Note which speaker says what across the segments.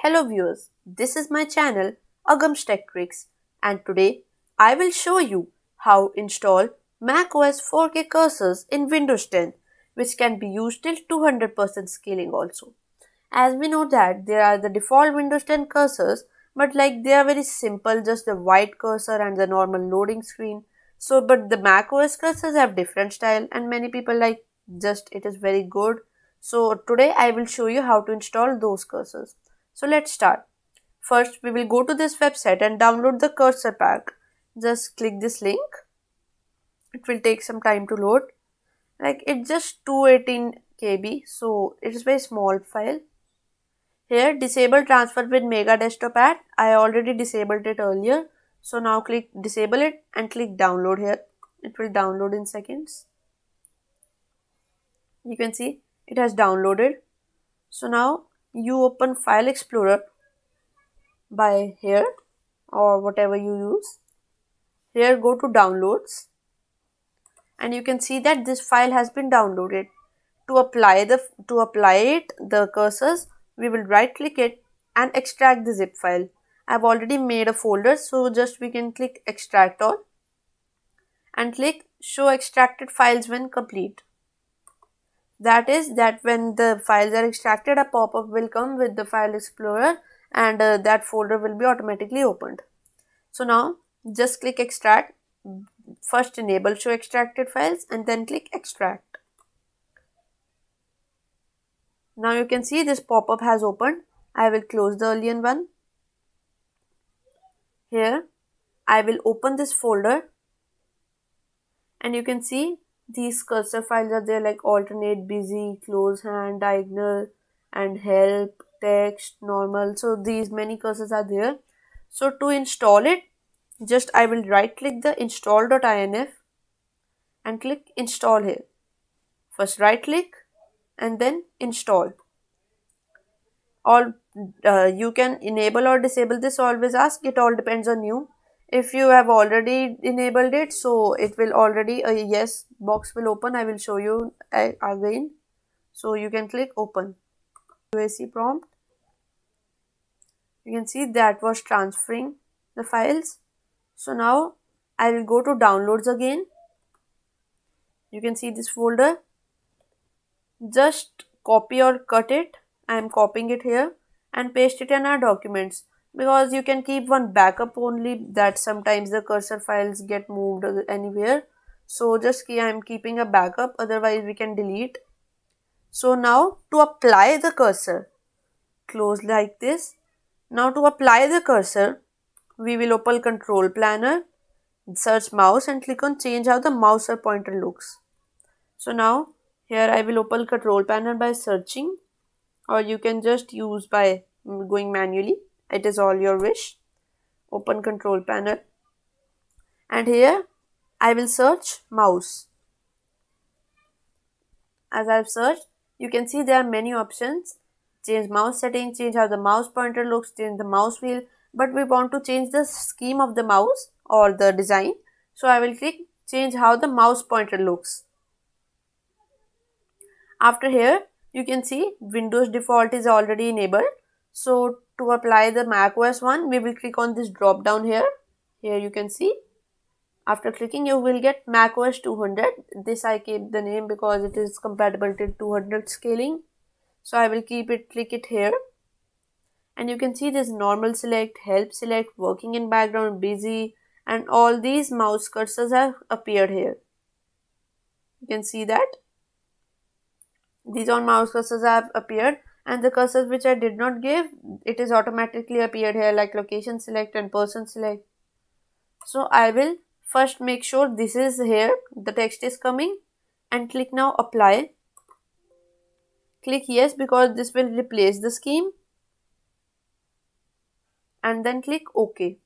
Speaker 1: Hello viewers, this is my channel Agam's Tech Tricks and today I will show you how install macOS 4K cursors in Windows 10 which can be used till 200% scaling also. As we know that there are the default Windows 10 cursors but they are very simple, just the white cursor and the normal loading screen. So but the macOS cursors have different style and many people like just it is very good. So today I will show you how to install those cursors. So let's start. First, we will go to this website and download the cursor pack. Just click this link. It will take some time to load. It's just 218 KB, so it is very small file. Here, disable transfer with Mega Desktop add. I already disabled it earlier. So now click disable it and click download here. It will download in seconds. You can see it has downloaded. So now you open File Explorer by here or whatever you use. Here go to downloads and you can see that this file has been downloaded. To apply the cursors, we will right click it and extract the zip file. I've already made a folder, so just we can click extract all and click show extracted files when complete. That is that when the files are extracted, a pop-up will come with the file explorer and that folder will be automatically opened. So now just click extract. First enable show extracted files and then click extract. Now you can see this pop-up has opened. I will close the earlier one. Here I will open this folder and you can see these cursor files are there like alternate, busy, close hand, diagonal and help, text, normal. So these many cursors are there. So to install it, just I will right click the install.inf and click install here. First right click and then install. Or you can enable or disable this, always ask, it all depends on you. If you have already enabled it, so it will already a yes box will open. I will show you again. So you can click open. UAC prompt. You can see that was transferring the files. So now I will go to downloads again. You can see this folder. Just copy or cut it. I am copying it here and paste it in our documents, because you can keep one backup only, that sometimes the cursor files get moved anywhere. So just I am keeping a backup, otherwise we can delete. So now to apply the cursor, close like this. Now to apply the cursor, we will open control planner, search mouse and click on change how the mouse or pointer looks. So now here I will open control panel by searching, or you can just use by going manually. It is all your wish. Open control panel and here I will search mouse. As I've searched, you can see there are many options. Change mouse setting, change how the mouse pointer looks, change the mouse wheel, but we want to change the scheme of the mouse or the design. So I will click change how the mouse pointer looks. After here, you can see Windows default is already enabled. So to apply the macOS one, we will click on this drop down here. Here you can see. After clicking, you will get macOS 200. This I keep the name because it is compatible to 200 scaling. So I will click it here. And you can see this normal select, help select, working in background, busy, and all these mouse cursors have appeared here. You can see that. These all mouse cursors have appeared, and the cursors which I did not give, it is automatically appeared here like location select and person select. So I will first make sure this is here, the text is coming, and click now apply. Click yes because this will replace the scheme, and then click OK.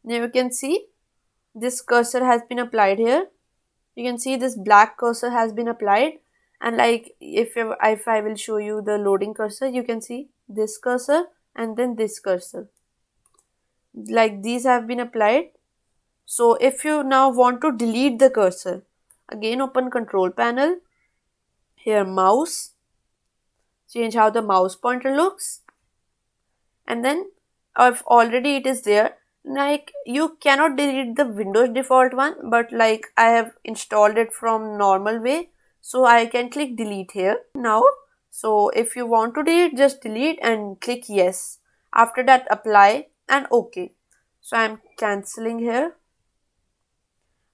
Speaker 1: Now you can see this cursor has been applied here. You can see this black cursor has been applied, and if I will show you the loading cursor, you can see this cursor and then this cursor, like these have been applied. So if you now want to delete the cursor, again open control panel, here mouse, change how the mouse pointer looks, and then if already it is there, like you cannot delete the Windows default one, but like I have installed it from normal way, so I can click delete here now. So if you want to delete, just delete and click yes. After that, apply and OK. So I'm cancelling here.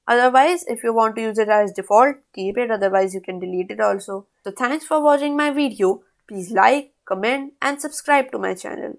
Speaker 1: Otherwise, if you want to use it as default, keep it. Otherwise, you can delete it also. So thanks for watching my video. Please like, comment and subscribe to my channel.